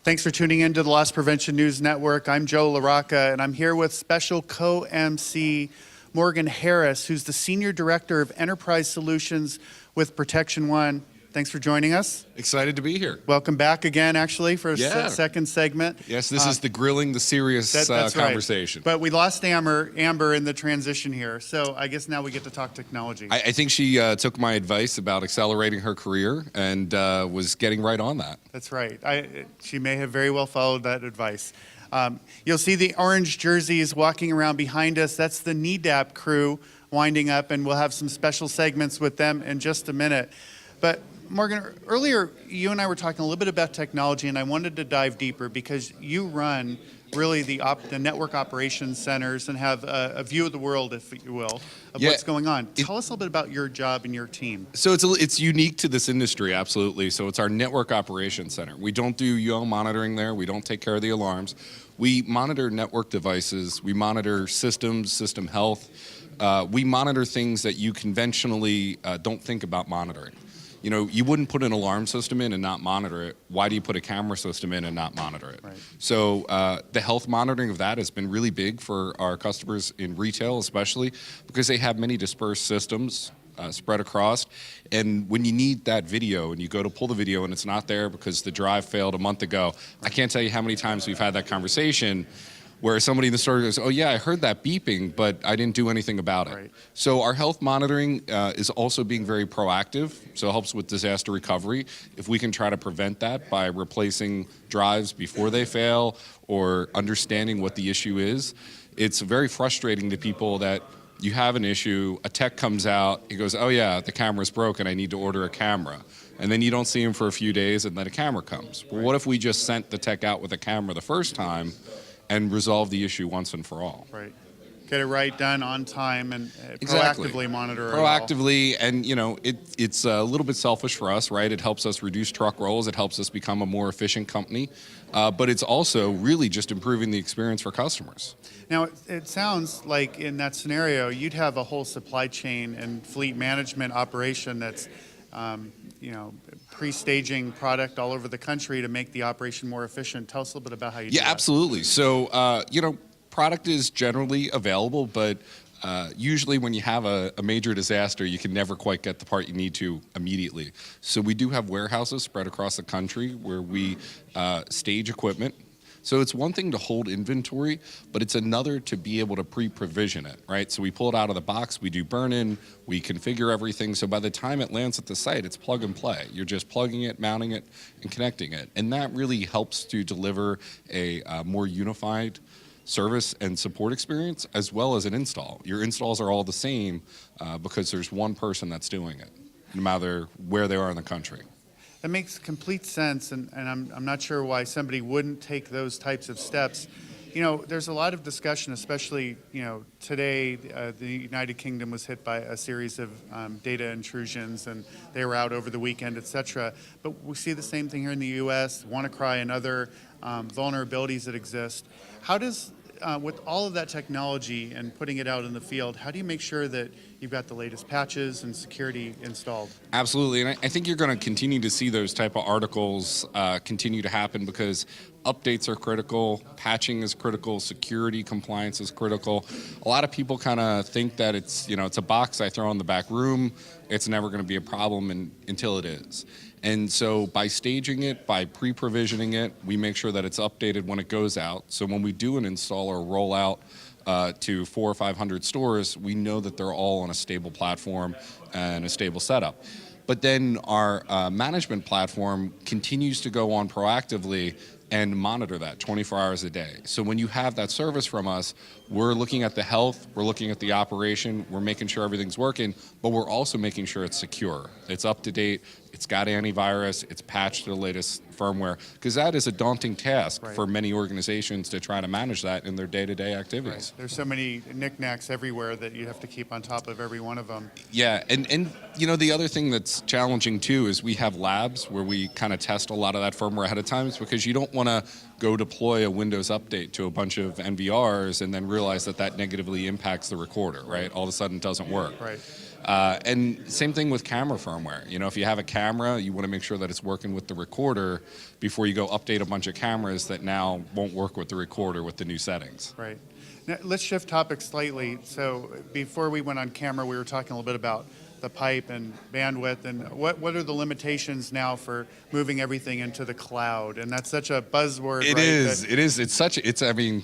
Thanks for tuning in to the Loss Prevention News Network. I'm Joe LaRocca, and I'm here with special co-MC Morgan Harris, who's the Senior Director of Enterprise Solutions with Protection One. Thanks for joining us. Excited to be here. Welcome back again, actually, for a second segment. Yes, this is the grilling, the serious that's conversation. Right. But we lost Amber in the transition here, so I guess now we get to talk technology. I think she took my advice about accelerating her career and was getting right on that. That's right. She may have very well followed that advice. You'll see the orange jerseys walking around behind us. That's the NEDAP crew winding up, and we'll have some special segments with them in just a minute. But Morgan, earlier you and I were talking a little bit about technology, and I wanted to dive deeper because you run really the network operations centers and have a view of the world, if you will, of what's going on. Tell us a little bit about your job and your team. So it's unique to this industry, absolutely. So it's our network operations center. We don't do UL monitoring there. We don't take care of the alarms. We monitor network devices. We monitor systems, system health. We monitor things that you conventionally don't think about monitoring. You know, you wouldn't put an alarm system in and not monitor it. Why do you put a camera system in and not monitor it? Right. So the health monitoring of that has been really big for our customers in retail, especially because they have many dispersed systems spread across. And when you need that video and you go to pull the video and it's not there because the drive failed a month ago, I can't tell you how many times we've had that conversation where somebody in the store goes, oh yeah, I heard that beeping, but I didn't do anything about it. Right. So our health monitoring is also being very proactive, so it helps with disaster recovery. If we can try to prevent that by replacing drives before they fail or understanding what the issue is, it's very frustrating to people that you have an issue, a tech comes out, he goes, oh yeah, the camera's broken, I need to order a camera. And then you don't see him for a few days and then a camera comes. Well, what if we just sent the tech out with a camera the first time and resolve the issue once and for all? Right. Get it right, done on time, and Exactly. proactively monitor it. Proactively, and you know, it's a little bit selfish for us, right? It helps us reduce truck rolls. It helps us become a more efficient company. But it's also really just improving the experience for customers. Now, it sounds like in that scenario, you'd have a whole supply chain and fleet management operation that's pre-staging product all over the country to make the operation more efficient. Tell us a little bit about how you do that. Yeah, absolutely. So, product is generally available, but usually when you have a major disaster, you can never quite get the part you need to immediately. So we do have warehouses spread across the country where we stage equipment. So it's one thing to hold inventory, but it's another to be able to pre-provision it, right? So we pull it out of the box, we do burn-in, we configure everything, so by the time it lands at the site, it's plug and play. You're just plugging it, mounting it, and connecting it. And that really helps to deliver a more unified service and support experience, as well as an install. Your installs are all the same because there's one person that's doing it, no matter where they are in the country. That makes complete sense, and I'm not sure why somebody wouldn't take those types of steps. You know, there's a lot of discussion, especially, today the United Kingdom was hit by a series of data intrusions, and they were out over the weekend, et cetera. But we see the same thing here in the U.S., WannaCry and other vulnerabilities that exist. How does, with all of that technology and putting it out in the field, how do you make sure that you've got the latest patches and security installed? Absolutely, and I think you're going to continue to see those type of articles continue to happen because updates are critical, patching is critical, security compliance is critical. A lot of people kind of think that it's a box I throw in the back room, it's never going to be a problem until it is. And so by staging it, by pre-provisioning it, we make sure that it's updated when it goes out. So when we do an install or roll out to 400 or 500 stores, we know that they're all on a stable platform and a stable setup. But then our management platform continues to go on proactively and monitor that 24 hours a day. So when you have that service from us, we're looking at the health, we're looking at the operation, we're making sure everything's working, but we're also making sure it's secure. It's up to date, it's got antivirus, it's patched to the latest firmware, because that is a daunting task for many organizations to try to manage that in their day-to-day activities. Right. There's so many knickknacks everywhere that you have to keep on top of every one of them. Yeah, and the other thing that's challenging too is we have labs where we kind of test a lot of that firmware ahead of time because you don't want to go deploy a Windows update to a bunch of NVRs and then realize that negatively impacts the recorder, right? All of a sudden it doesn't work. Right. And same thing with camera firmware. You know, if you have a camera, you want to make sure that it's working with the recorder before you go update a bunch of cameras that now won't work with the recorder with the new settings. Right. Now, let's shift topics slightly. So before we went on camera, we were talking a little bit about the pipe and bandwidth, and what are the limitations now for moving everything into the cloud? And that's such a buzzword. It right? is. It is. It's such. It's. I mean,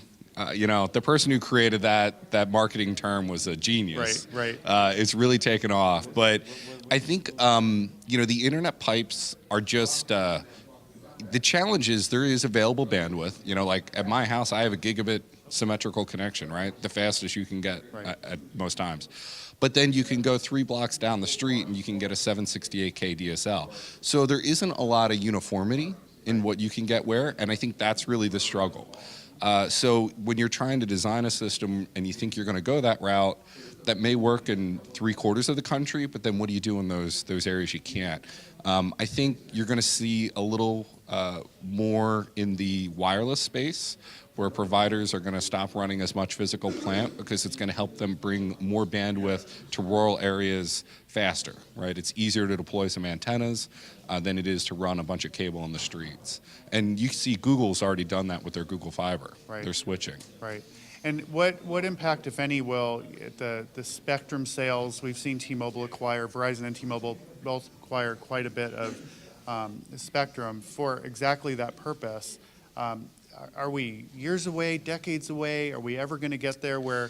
you know, the person who created that marketing term was a genius. Right. It's really taken off. But I think you know, the internet pipes are just. The challenge is there is available bandwidth. You know, like at my house, I have a gigabit symmetrical connection, right? The fastest you can get at most times. But then you can go 3 blocks down the street and you can get a 768K DSL. So there isn't a lot of uniformity in what you can get where, and I think that's really the struggle. So when you're trying to design a system and you think you're going to go that route, that may work in 3/4 of the country, but then what do you do in those areas you can't? I think you're going to see a little more in the wireless space, where providers are going to stop running as much physical plant because it's going to help them bring more bandwidth to rural areas faster, right? It's easier to deploy some antennas than it is to run a bunch of cable in the streets. And you see Google's already done that with their Google Fiber. Right. They're switching. Right. And what impact, if any, will the spectrum sales? We've seen T-Mobile acquire, Verizon and T-Mobile both acquire quite a bit of spectrum for exactly that purpose. Are we years away, decades away? Are we ever going to get there where?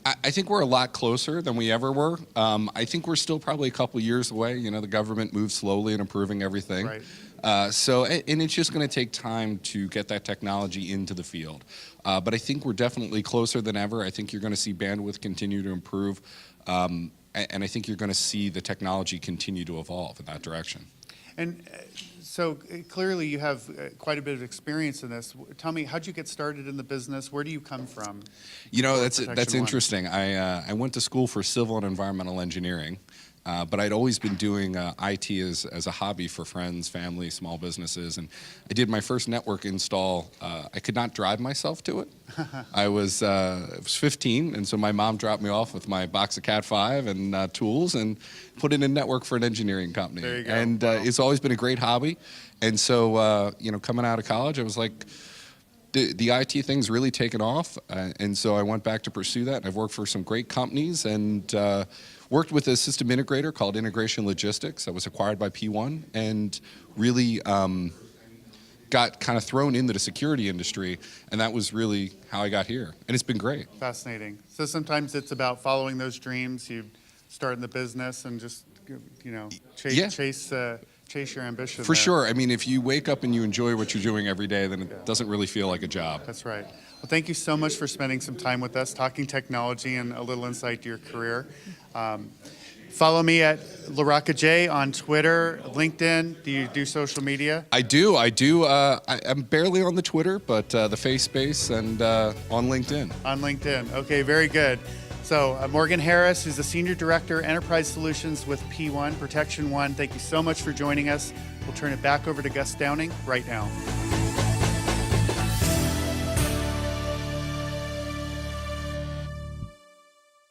I think we're a lot closer than we ever were. I think we're still probably a couple years away. You know, the government moves slowly in improving everything. Right. And it's just going to take time to get that technology into the field. But I think we're definitely closer than ever. I think you're going to see bandwidth continue to improve. And I think you're going to see the technology continue to evolve in that direction. And so clearly you have quite a bit of experience in this. Tell me, how'd you get started in the business? Where do you come from? You know, that's Protection One? interesting. I went to school for civil and environmental engineering, but I'd always been doing IT as a hobby for friends, family, small businesses. And I did my first network install. I could not drive myself to it. I was 15, and so my mom dropped me off with my box of Cat 5 and tools and put in a network for an engineering company. There you go. And Wow. it's always been a great hobby. And so, you know, coming out of college, I was like, the IT thing's really taken off. And so I went back to pursue that. And I've worked for some great companies and worked with a system integrator called Integration Logistics that was acquired by P1 and really got kind of thrown into the security industry, and that was really how I got here, and it's been great. Fascinating. So sometimes it's about following those dreams. You start in the business and just, you know, chase your ambition. For there. sure. I mean, if you wake up and you enjoy what you're doing every day, then it doesn't really feel like a job. That's right. Well, thank you so much for spending some time with us, talking technology and a little insight to your career. Follow me at LaRocca J on Twitter, LinkedIn. Do you do social media? I do. I'm barely on the Twitter, but the face space and on LinkedIn. On LinkedIn. Okay, very good. So Morgan Harris, who's the Senior Director, Enterprise Solutions with P1, Protection One. Thank you so much for joining us. We'll turn it back over to Gus Downing right now.